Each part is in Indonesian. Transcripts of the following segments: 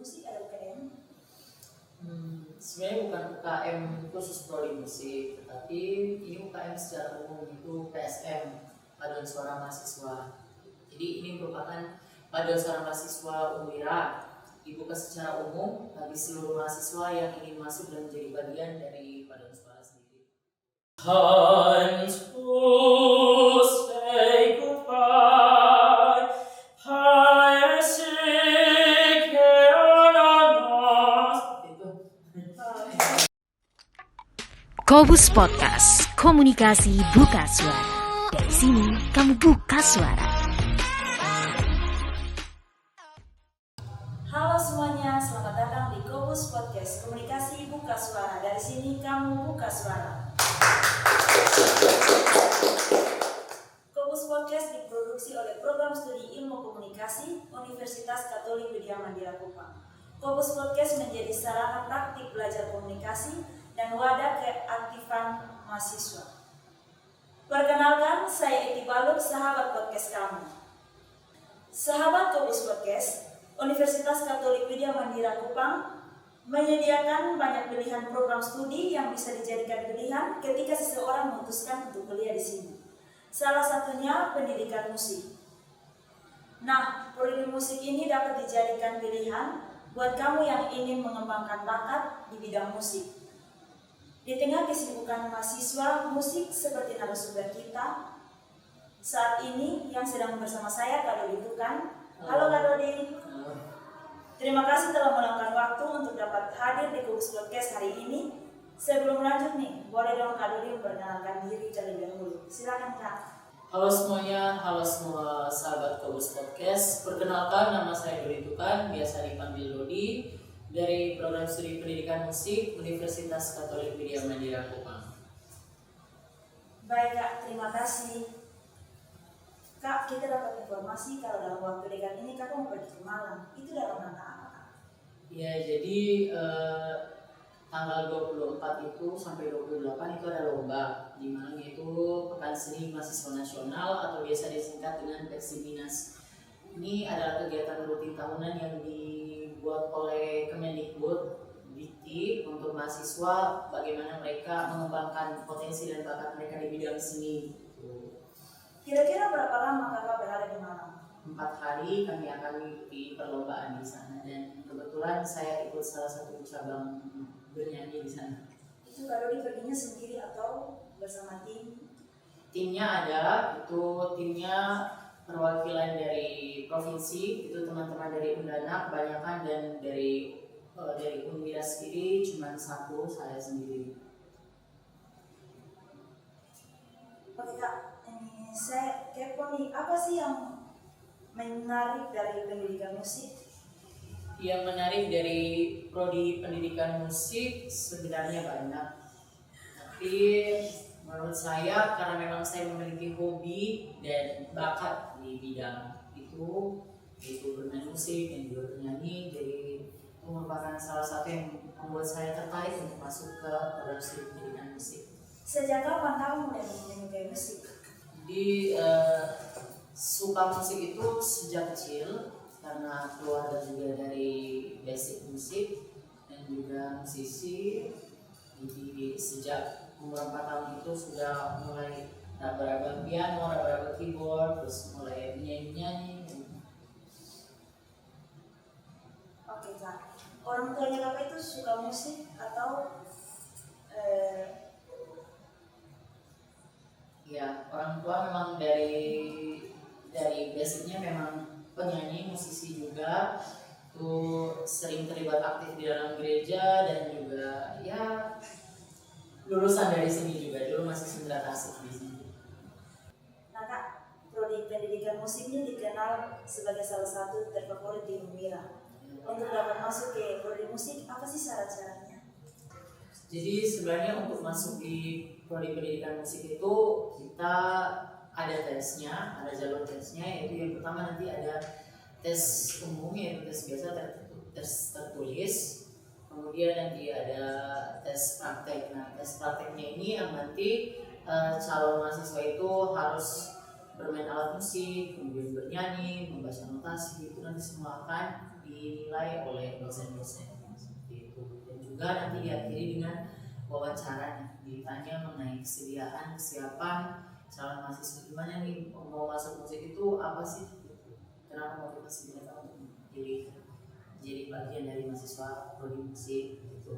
musik ada UKM? Sebenarnya bukan UKM khusus prodi musik, tetapi ini UKM secara umum itu PSM, Paduan Suara Mahasiswa. Jadi ini merupakan Paduan Suara Mahasiswa Unwira, dibuka secara umum bagi seluruh mahasiswa yang ingin masuk dan menjadi bagian dari Paduan Suara sendiri. Time to say goodbye, I seek Kobus Podcast, komunikasi buka suara. Dari sini kamu buka suara. Halo semuanya, selamat datang di Kobus Podcast, komunikasi buka suara. Dari sini kamu buka suara. Kobus Podcast diproduksi oleh Program Studi Ilmu Komunikasi Universitas Katolik Widya Mandira Kupang. Kobus Podcast menjadi sarana praktik belajar komunikasi dan wadah keaktifan mahasiswa. Perkenalkan, saya Iti Baluk, sahabat podcast kamu. Sahabat Kobus Podcast, Universitas Katolik Widya Mandira Kupang menyediakan banyak pilihan program studi yang bisa dijadikan pilihan ketika seseorang memutuskan untuk kuliah di sini. Salah satunya pendidikan musik. Nah, prodi musik ini dapat dijadikan pilihan buat kamu yang ingin mengembangkan bakat di bidang musik. Di tengah kesibukan mahasiswa musik seperti narasumber kita saat ini yang sedang bersama saya, Kak Dodi Tukan. Halo Kak Dodi. Terima kasih telah meluangkan waktu untuk dapat hadir di Kobus Podcast hari ini. Sebelum lanjut nih, boleh dong Kak Dodi memperkenalkan diri terlebih dahulu. Silakan Kak. Halo semuanya, halo semua sahabat Kobus Podcast. Perkenalkan, nama saya Dodi Tukan, biasa dipanggil Dodi, dari Program Studi Pendidikan Musik Universitas Katolik Widya Mandira Kupang. Baik Kak, terima kasih. Kak, kita dapat informasi kalau dalam waktu dekat ini Kak mau pergi ke Malang. Itu dalam rangka apa Kak? Ya, jadi tanggal 24 itu sampai 28 itu ada lomba di Malang, yaitu Pekan Seni Mahasiswa Nasional atau biasa disingkat dengan Peksiminas. Ini adalah kegiatan rutin tahunan yang dibuat oleh Kemendikbud Dikti untuk mahasiswa bagaimana mereka mengembangkan potensi dan bakat mereka di bidang seni. Kira-kira berapa lama Kakak berada di Malang? 4 hari kami akan mengikuti perlombaan di sana, dan kebetulan saya ikut salah satu cabang bernyanyi di sana. Itu Kak Dodi perginya sendiri atau bersama tim? Timnya ada, itu timnya perwakilan dari provinsi, itu teman-teman dari Undana kebanyakan, dan dari Unwira sendiri cuma satu, saya sendiri. Oke Kak, ini saya kepo nih, apa sih yang menarik dari pendidikan musik? Yang menarik dari prodi pendidikan musik sebenarnya banyak, tapi menurut saya karena memang saya memiliki hobi dan bakat di bidang itu, yaitu bermain musik dan juga bernyanyi, jadi itu merupakan salah satu yang membuat saya tertarik untuk masuk ke program studi pendidikan musik. Sejak kapan kamu mulai menyukai musik? Jadi suka musik itu sejak kecil karena keluarga juga dari basic musik dan juga musisi. Jadi sejak umur 4 tahun itu sudah mulai raba-raba piano, raba-raba keyboard, terus mulai nyanyi-nyanyi. Oke Kak, orang tuanya Kakak itu suka musik atau Ya, orang tua memang dari basicnya memang penyanyi, musisi juga, tuh sering terlibat aktif di dalam gereja, dan juga ya lulusan dari sini juga, dulu masih Sunda Tasik di sini. Nah Kak, prodi pendidikan musik ini dikenal sebagai salah satu terfavorit di Unwira. Untuk dapat masuk ke prodi musik, apa sih syarat-syaratnya? Jadi sebenarnya untuk masuk di prodi pendidikan musik itu kita ada tesnya, ada jalur tesnya, yaitu yang pertama nanti ada tes umum, yaitu tes biasa, tes tertulis, kemudian nanti ada tes praktek. Nah, tes prakteknya ini yang nanti calon mahasiswa itu harus bermain alat musik, kemudian bernyanyi, membaca notasi, itu nanti semua akan dinilai oleh dosen-dosen seperti itu. Dan juga nanti diakhiri dengan wawancara, ditanya mengenai kesiapan calon mahasiswa, gimana nih mau masuk musik itu apa sih? Kenapa motivasi mereka untuk jadi bagian dari mahasiswa prodi musik gitu.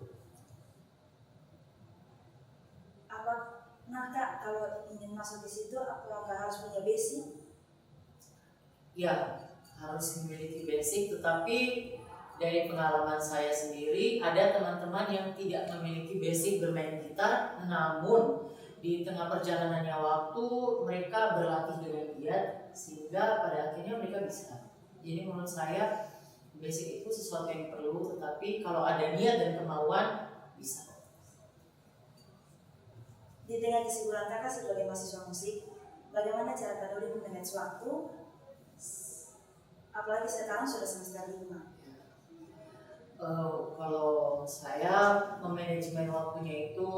Nah Kak, kalau ingin masuk di situ apakah harus punya basic? Ya, harus memiliki basic, tetapi dari pengalaman saya sendiri ada teman-teman yang tidak memiliki basic bermain gitar, namun di tengah perjalanannya waktu mereka berlatih dengan giat sehingga pada akhirnya mereka bisa. Jadi menurut saya basic itu sesuatu yang perlu, tetapi kalau ada niat dan kemauan bisa. Di tengah kesibukan Kakak sebagai mahasiswa musik, bagaimana cara Kak Dodi memanage waktu? Apalagi sekarang sudah semester 5. Kalau saya memanajemen waktunya itu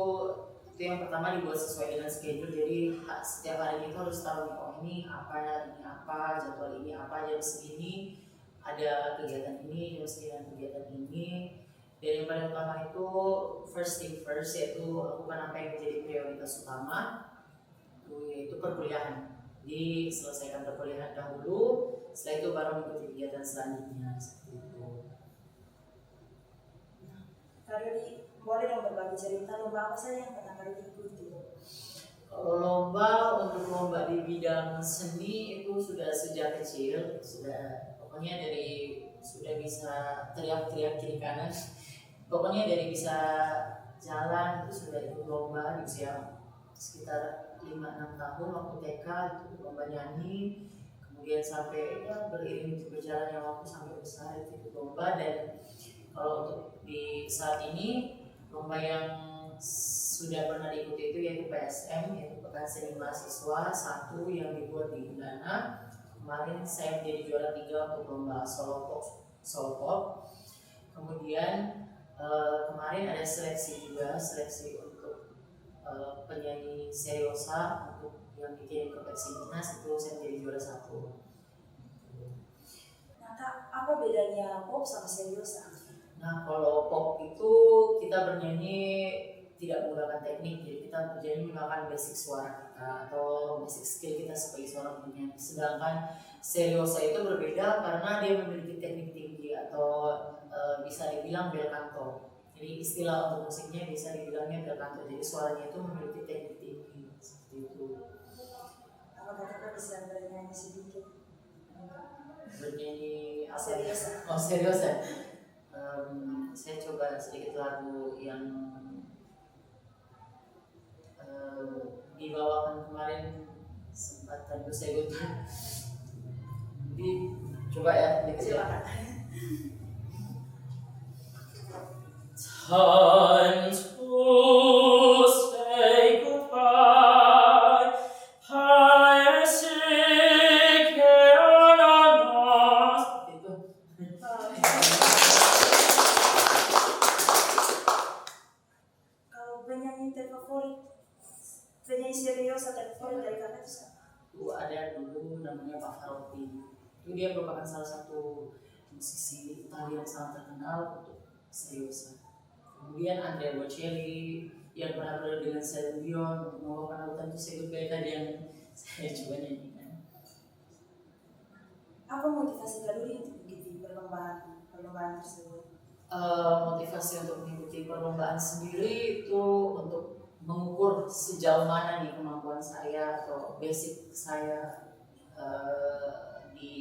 yang pertama dibuat sesuai dengan schedule. Jadi setiap hari itu harus tahu nih, oh ini apa, jadwal ini apa, jam segini ada kegiatan ini, jam segini ada kegiatan ini. Dan yang paling utama itu first thing first, yaitu lakukan apa yang menjadi prioritas utama, yaitu perkuliahan. Jadi selesaikan perkuliahan dahulu, setelah itu baru mengikuti kegiatan selanjutnya seperti itu. Kak Dodi, boleh dong berbagi cerita lomba apa saja yang pernah Kak Dodi ikuti? Kalau untuk lomba di bidang seni itu sudah sejak kecil, pokoknya sudah bisa teriak-teriak kiri kanan. Pokoknya dari bisa jalan itu sudah ikut lomba di usia sekitar 5-6 tahun waktu TK itu lomba nyanyi, kemudian sampai beriring berjalannya waktu sampai besar itu ikut lomba. Dan kalau untuk di saat ini lomba yang sudah pernah diikuti itu yaitu PSM, yaitu Pekan Seni Mahasiswa 1 yang dibuat di Undana. Kemarin saya menjadi juara 3 untuk lomba solo pop. Kemudian kemarin ada seleksi untuk penyanyi seriosa untuk yang dikirim ke Peksinas, itu saya menjadi juara 1. Nah Kak, apa bedanya pop sama seriosa? Nah kalau pop itu kita bernyanyi tidak menggunakan teknik, jadi kita bernyanyi menggunakan basic suara kita atau basic skill kita sebagai seorang penyanyi. Sedangkan seriosa itu berbeda karena dia memiliki teknik tinggi atau bisa dibilang bel canto. Jadi istilah untuk musiknya bisa dibilangnya bel canto. Jadi suaranya itu memiliki teknik tinggi seperti itu. Apakah Kakak bisa bernyanyi sedikit? Bernyanyi apa? Seriosa. Oh seriosa. Saya coba sedikit lagu yang dibawakan kemarin sempat tadi saya lupa. Jadi coba ya. Silakan. Time to say goodbye, I seek us. Itu. Kalau penyanyi seriosa terfavorit dari Kakak itu siapa? Ada dulu namanya Pak Farouk. Itu dia merupakan salah satu musisi Italia yang sangat terkenal untuk seriosa. Kemudian Andrea Bocelli yang pernah berada dengan Celine Dion untuk membawakan lagu itu saya goodbye tadi yang saya coba nyanyikan. Apa motivasi Kak Dodi untuk mengikuti perlombaan tersebut? Motivasi untuk mengikuti perlombaan sendiri itu untuk mengukur sejauh mana nih kemampuan saya atau basic saya di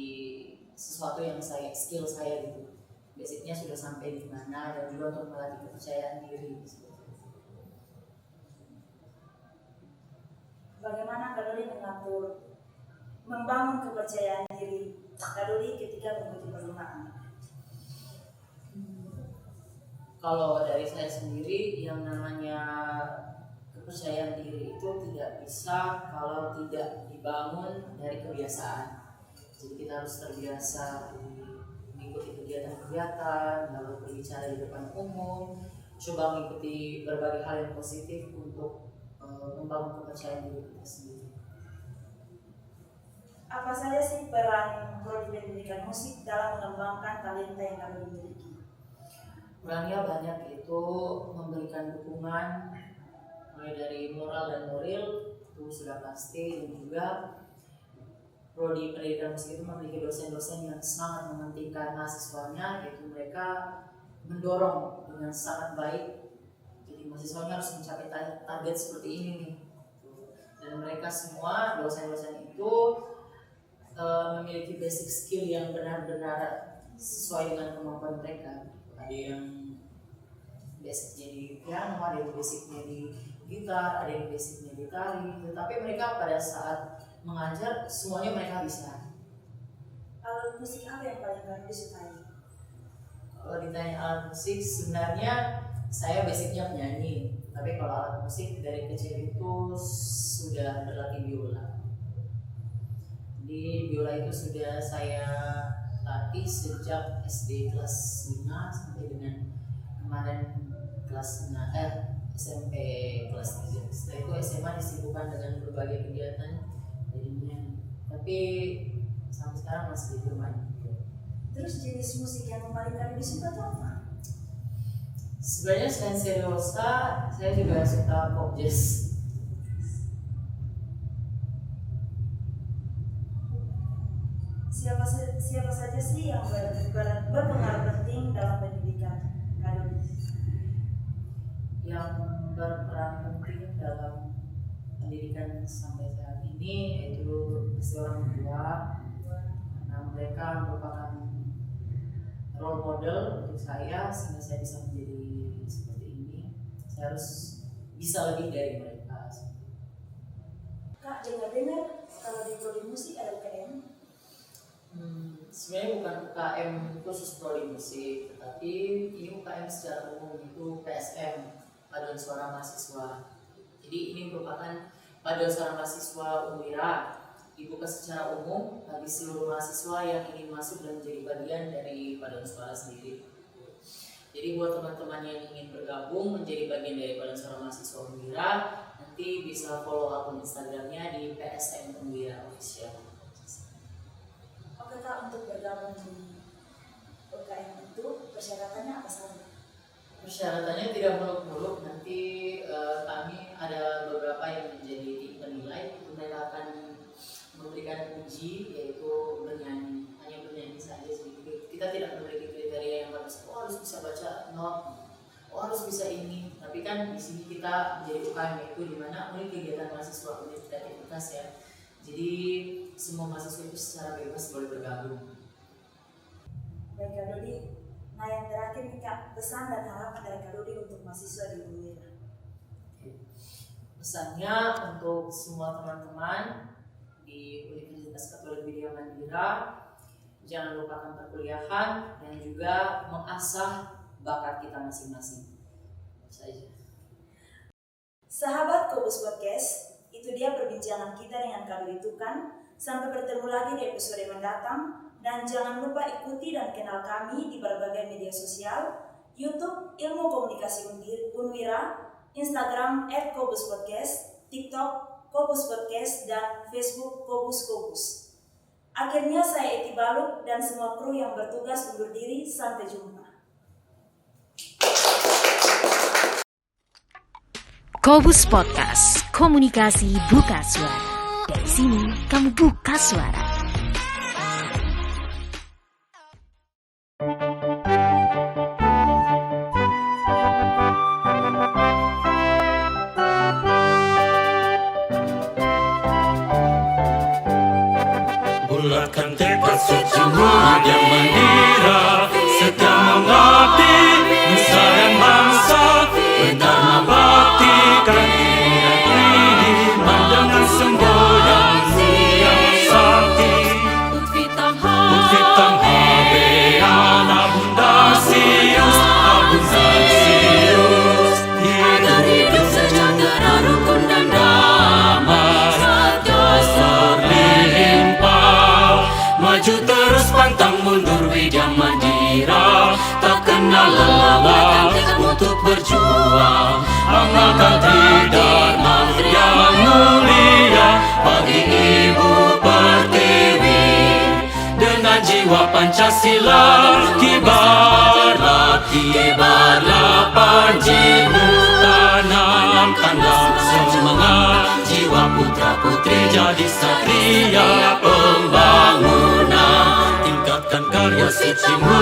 sesuatu yang skill saya gitu. Basicnya sudah sampai di mana, dan juga untuk melatih kepercayaan diri. Bagaimana Kak Dodi membangun kepercayaan diri Kak Dodi ketika mengikuti perlombaan? Kalau dari saya sendiri, yang namanya kepercayaan diri itu tidak bisa kalau tidak dibangun dari kebiasaan. Jadi kita harus terbiasa mengikuti kegiatan-kegiatan, lalu berbicara di depan umum, coba mengikuti berbagai hal yang positif untuk membangun kepercayaan diri kita sendiri. Apa saja sih peran prodi pendidikan musik dalam mengembangkan talenta yang kami miliki? Perannya banyak, yaitu memberikan dukungan mulai dari moral dan moral, itu sudah pasti, dan juga prodi pendidikan musik itu memiliki dosen-dosen yang sangat mementingkan mahasiswanya, yaitu mereka mendorong dengan sangat baik. Jadi mahasiswanya harus mencapai target seperti ini nih. Dan mereka semua dosen-dosen itu memiliki basic skill yang benar-benar sesuai dengan kemampuan mereka. Ada yang basicnya di piano, ada yang basicnya di gitar, ada yang basicnya di tari. Tetapi mereka pada saat mengajar semuanya mereka bisa. Alat musik apa yang paling kami disukai? Kalau ditanya alat musik, sebenarnya saya basicnya penyanyi. Tapi kalau alat musik dari kecil itu sudah berlatih biola. Jadi biola itu sudah saya latih sejak SD kelas 5 sampai dengan kemarin kelas 6, SMP kelas 3. Setelah itu SMA disibukkan dengan berbagai kegiatan jadinya. Tapi sampai sekarang masih bermain. Terus jenis musik yang paling kami disuka itu apa? Sebenarnya selain seriosa, saya juga suka pop jazz. Siapa saja sih yang berpengaruh penting dalam pendidikan kalian? Yang berperan penting dalam pendidikan sampai saat ini yaitu seorang tua, karena mereka merupakan role model untuk saya sehingga saya bisa menjadi seperti ini. Saya harus bisa lebih dari mereka. Kak, dengar kalau di prodi musik ada UKM? Sebenarnya bukan UKM khusus prodi musik, tetapi ini UKM secara umum, itu PSM, Paduan Suara Mahasiswa. Jadi ini merupakan Paduan Suara Mahasiswa Unwira, dibuka secara umum bagi seluruh mahasiswa yang ingin masuk dan menjadi bagian dari Paduan Suara sendiri. Jadi buat teman-teman yang ingin bergabung menjadi bagian dari Paduan Suara Mahasiswa Unwira, nanti bisa follow akun Instagramnya di PSM Unwira Official. Oke Kak, untuk bergabung di UKM itu persyaratannya apa saja? Persyaratannya tidak muluk-muluk, nanti kami ada beberapa yang menjadi tim penilai. Mereka akan memberikan uji, yaitu bernyanyi, hanya bernyanyi saja sih. Kita tidak memiliki kriteria yang harus bisa baca not, harus bisa ini. Tapi kan di sini kita menjadi UKM itu di mana unit kegiatan mahasiswa, unit kreativitas ya. Jadi semua mahasiswa itu secara bebas boleh bergabung. Baik Kak Dodi, nah yang terakhir nih Kak, pesan dan harapan dari Kak Dodi untuk mahasiswa di Unwira. Pesannya untuk semua teman-teman di Universitas Katolik Widya Mandira, jangan lupakan perkuliahan dan juga mengasah bakat kita masing-masing. Saja. Sahabat Kobus Podcast, itu dia perbincangan kita dengan Kak Dodi Tukan. Sampai bertemu lagi di episode mendatang. Dan jangan lupa ikuti dan kenal kami di berbagai media sosial, YouTube Ilmu Komunikasi Unwira, Instagram @kobuspodcast, TikTok Kobus Podcast, dan Facebook Kobus Kobus. Akhirnya saya Eti Baluk dan semua kru yang bertugas undur diri. Sampai jumpa. Kobus Podcast, komunikasi buka suara. Dari sini kamu buka suara. Bulatkan tekad sejiwa yang Mandira, setia mengabdi nusa dan bangsa, benar membaktikan ilmu dan kehidupan dengan semboyan yang sakti. Utfitam habean abundasius, agar hidup sejahtera, rukun dan damai, dasar limpah. Maju terus pantang mundur Widya Mandira, tak kenal lelah untuk berjuang, amalkan tridharma yang mulia bagi Ibu Pertiwi. jiwa Pancasila. Kibarlah panjimu, tanamkanlah semangat jiwa putra-putri jadi satria pembangunan. Tingkatkan karya sucimu,